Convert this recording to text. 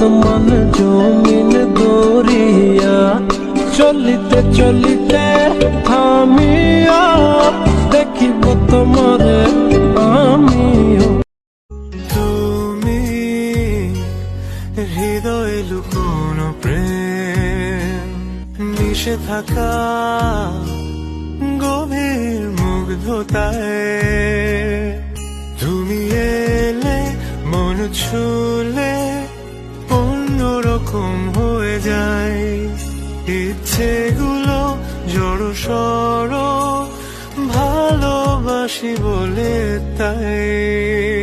আসমান জমিন দরিয়া, চলিতে চলিতে আমিও দেখিব তোমারে আমিও। তুমি হৃদয়ে লুকোনো প্রেম, মিশে থাকা গভীর মুগ্ধতায়। তুমি এলে মন ছুলে অন্যরকম হয়ে যায়, ইচ্ছেগুলো জড় সড় ভালোবাসি বলে তাই।